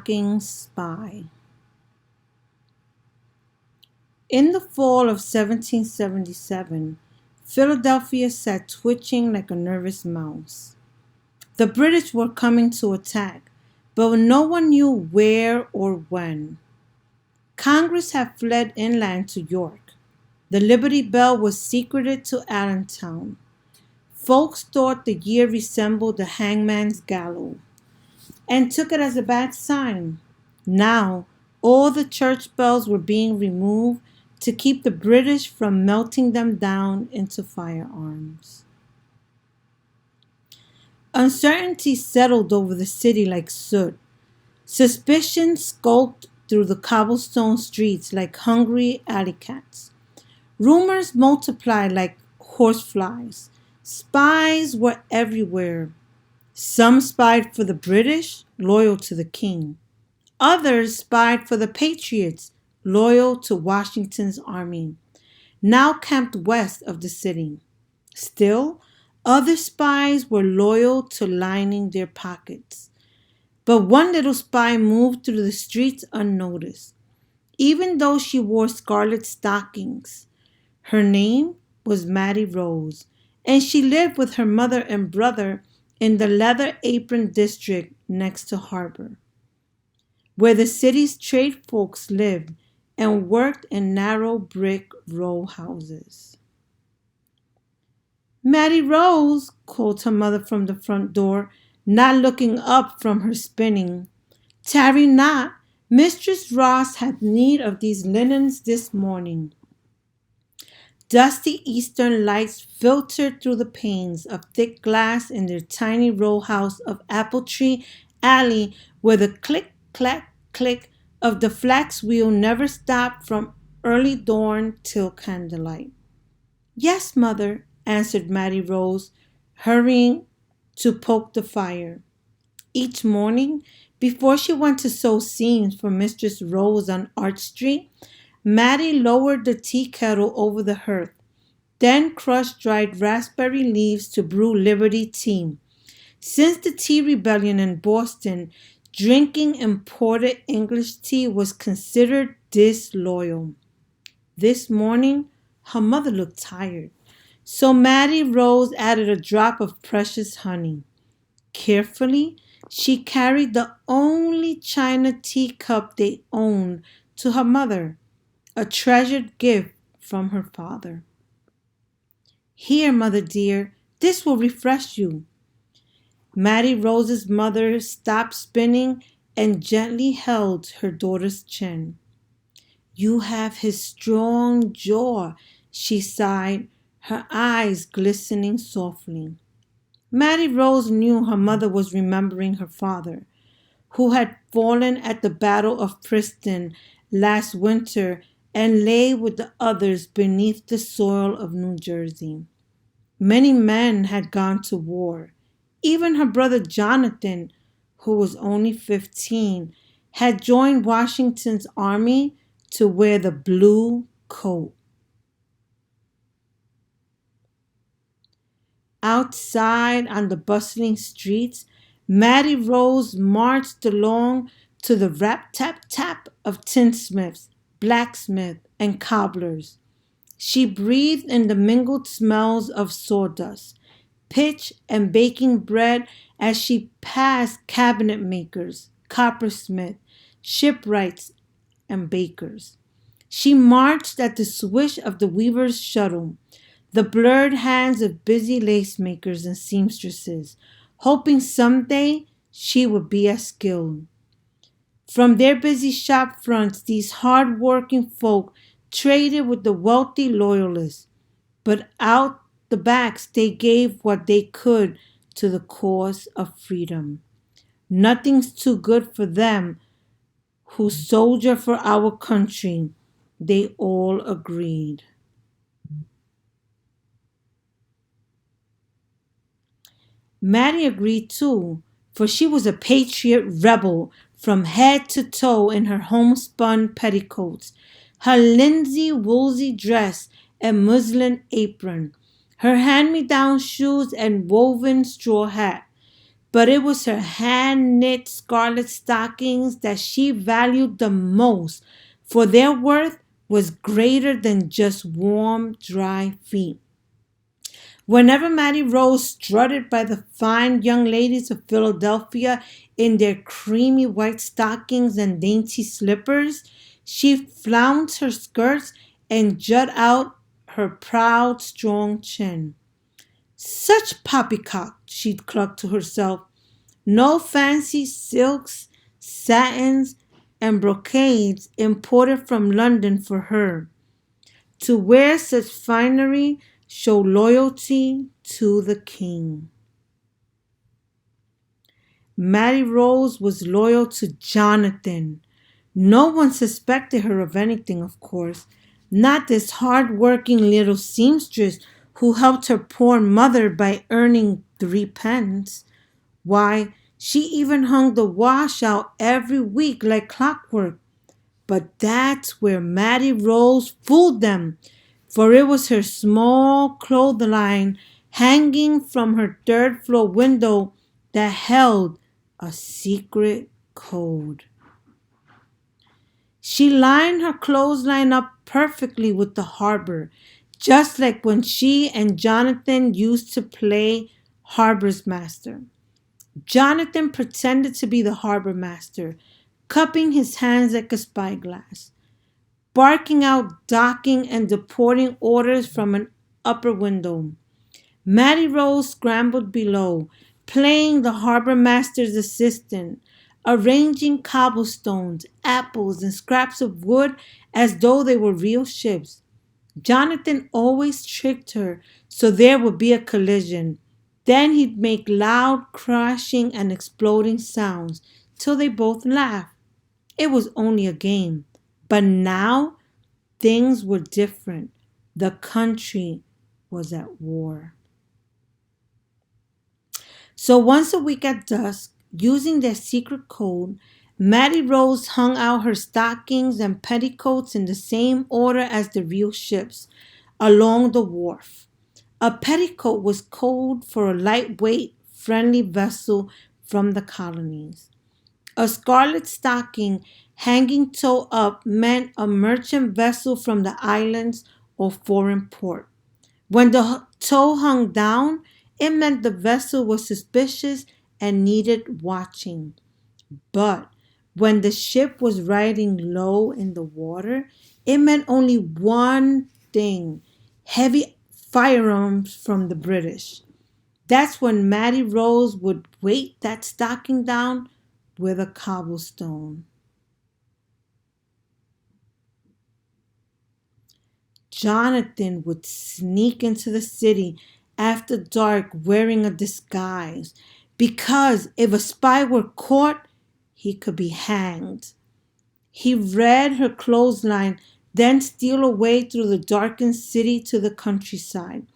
Stockings spy. In the fall of 1777, Philadelphia sat twitching like a nervous mouse. The British were coming to attack, but no one knew where or when. Congress had fled inland to York. The Liberty Bell was secreted to Allentown. Folks thought the year resembled the hangman's gallows and took it as a bad sign. Now, all the church bells were being removed to keep the British from melting them down into firearms. Uncertainty settled over the city like soot. Suspicion skulked through the cobblestone streets like hungry alley cats. Rumors multiplied like horseflies. Spies were everywhere. Some spied for the British, loyal to the king. Others spied for the patriots, loyal to Washington's army, now camped west of the city. Still, other spies were loyal to lining their pockets. But one little spy moved through the streets unnoticed, even though she wore scarlet stockings. Her name was Maddie Rose, and she lived with her mother and brother in the leather apron district next to Harbor, where the city's trade folks lived and worked in narrow brick row houses. Maddie Rose, called her mother from the front door, not looking up from her spinning. Tarry not, Mistress Ross had need of these linens this morning. Dusty eastern lights filtered through the panes of thick glass in their tiny row house of Apple Tree Alley, where the click, clack, click of the flax wheel never stopped from early dawn till candlelight. Yes, mother, answered Maddie Rose, hurrying to poke the fire. Each morning, before she went to sew seams for Mistress Rose on Arch Street, Maddie lowered the tea kettle over the hearth, then crushed dried raspberry leaves to brew Liberty tea. Since the tea rebellion in Boston, drinking imported English tea was considered disloyal. This morning, her mother looked tired, so Maddie Rose added a drop of precious honey. Carefully, she carried the only china teacup they owned to her mother, a treasured gift from her father. Here, mother dear, this will refresh you. Maddie Rose's mother stopped spinning and gently held her daughter's chin. You have his strong jaw, she sighed, her eyes glistening softly. Maddie Rose knew her mother was remembering her father, who had fallen at the Battle of Princeton last winter and lay with the others beneath the soil of New Jersey. Many men had gone to war. Even her brother Jonathan, who was only 15, had joined Washington's army to wear the blue coat. Outside on the bustling streets, Maddie Rose marched along to the rap-tap-tap of tinsmiths, blacksmiths, and cobblers. She breathed in the mingled smells of sawdust, pitch, and baking bread as she passed cabinet makers, coppersmiths, shipwrights, and bakers. She marched at the swish of the weaver's shuttle, the blurred hands of busy lace makers and seamstresses, hoping someday she would be as skilled. From their busy shop fronts, these hard-working folk traded with the wealthy loyalists, but out the backs they gave what they could to the cause of freedom. Nothing's too good for them who soldier for our country, they all agreed. Maddie agreed too, for she was a patriot rebel from head to toe in her homespun petticoats, her linsey woolsey dress and muslin apron, her hand-me-down shoes and woven straw hat. but it was her hand-knit scarlet stockings that she valued the most, for their worth was greater than just warm, dry feet. Whenever Maddie Rose strutted by the fine young ladies of Philadelphia in their creamy white stockings and dainty slippers, she flounced her skirts and jut out her proud, strong chin. Such poppycock, she clucked to herself. No fancy silks, satins, and brocades imported from London for her. To wear such finery show loyalty to the king. Maddie Rose was loyal to Jonathan. No one suspected her of anything, of course. Not this hard-working little seamstress who helped her poor mother by earning 3 pence. Why, she even hung the wash out every week like clockwork. But that's where Maddie Rose fooled them, for it was her small clothesline hanging from her third-floor window that held a secret code. She lined her clothesline up perfectly with the harbor, just like when she and Jonathan used to play harbor's master. Jonathan pretended to be the harbor master, cupping his hands like a spyglass, barking out docking and deporting orders from an upper window. Maddie Rose scrambled below, playing the harbor master's assistant, arranging cobblestones, apples, and scraps of wood as though they were real ships. Jonathan always tricked her so there would be a collision. Then he'd make loud crashing and exploding sounds till they both laughed. It was only a game. But now things were different. The country was at war. So once a week at dusk, using their secret code, Maddie Rose hung out her stockings and petticoats in the same order as the real ships along the wharf. A petticoat was code for a lightweight, friendly vessel from the colonies. A scarlet stocking hanging toe up meant a merchant vessel from the islands or foreign port. When the toe hung down, it meant the vessel was suspicious and needed watching. But when the ship was riding low in the water, it meant only one thing: heavy firearms from the British. That's when Maddie Rose would weight that stocking down with a cobblestone. Jonathan would sneak into the city after dark wearing a disguise because if a spy were caught, he could be hanged. He read her clothesline, then steal away through the darkened city to the countryside,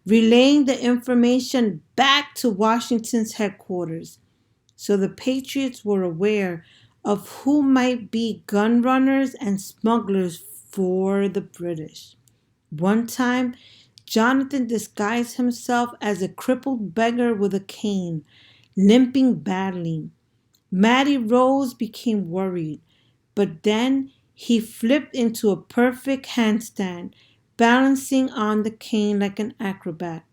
relaying the information back to Washington's headquarters. So the patriots were aware of who might be gun runners and smugglers for the British. One time, Jonathan disguised himself as a crippled beggar with a cane, limping badly. Maddie Rose became worried, but then he flipped into a perfect handstand, balancing on the cane like an acrobat.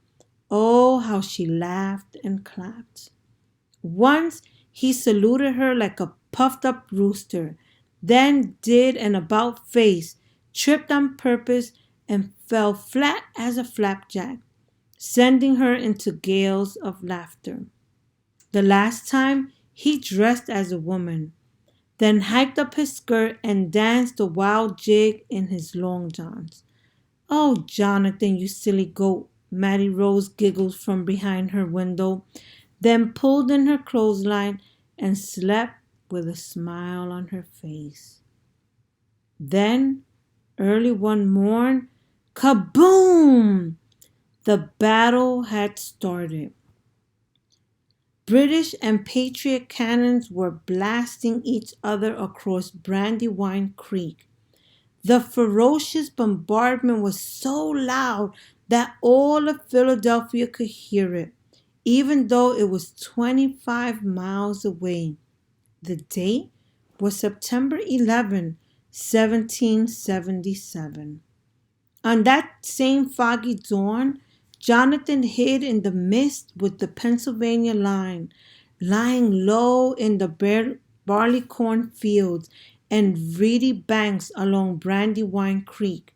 Oh, how she laughed and clapped. Once he saluted her like a puffed up rooster, then did an about face, tripped on purpose, and fell flat as a flapjack, sending her into gales of laughter. The last time he dressed as a woman, then hiked up his skirt and danced a wild jig in his long johns. Oh, Jonathan, you silly goat, Maddie Rose giggled from behind her window, then pulled in her clothesline and slept with a smile on her face. Then, early one morn, kaboom! The battle had started. British and Patriot cannons were blasting each other across Brandywine Creek. The ferocious bombardment was so loud that all of Philadelphia could hear it. even though it was 25 miles away. The date was September 11, 1777. On that same foggy dawn, Jonathan hid in the mist with the Pennsylvania line, lying low in the barley corn fields and reedy banks along Brandywine Creek,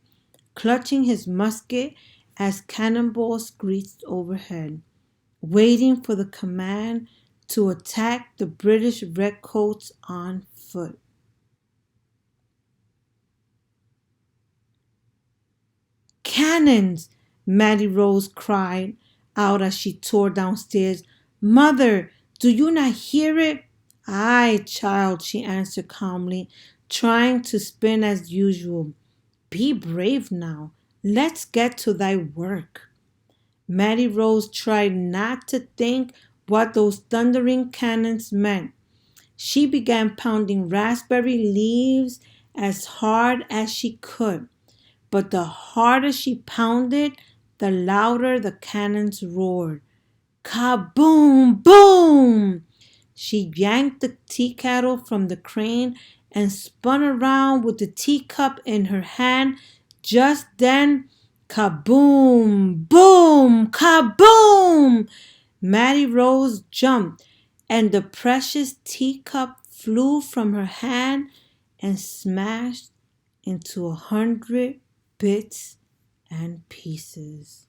clutching his musket as cannonballs screeched overhead, waiting for the command to attack the British redcoats on foot. "Cannons!" Maddie Rose cried out as she tore downstairs. "Mother, do you not hear it?" "Aye, child," she answered calmly, trying to spin as usual. "Be brave now. Let's get to thy work." Maddie Rose tried not to think what those thundering cannons meant. She began pounding raspberry leaves as hard as she could. But the harder she pounded, the louder the cannons roared. Kaboom! Boom! She yanked the tea kettle from the crane and spun around with the teacup in her hand. Just then, kaboom! Boom! Kaboom! Maddie Rose jumped, and the precious teacup flew from her hand and smashed into 100 bits and pieces.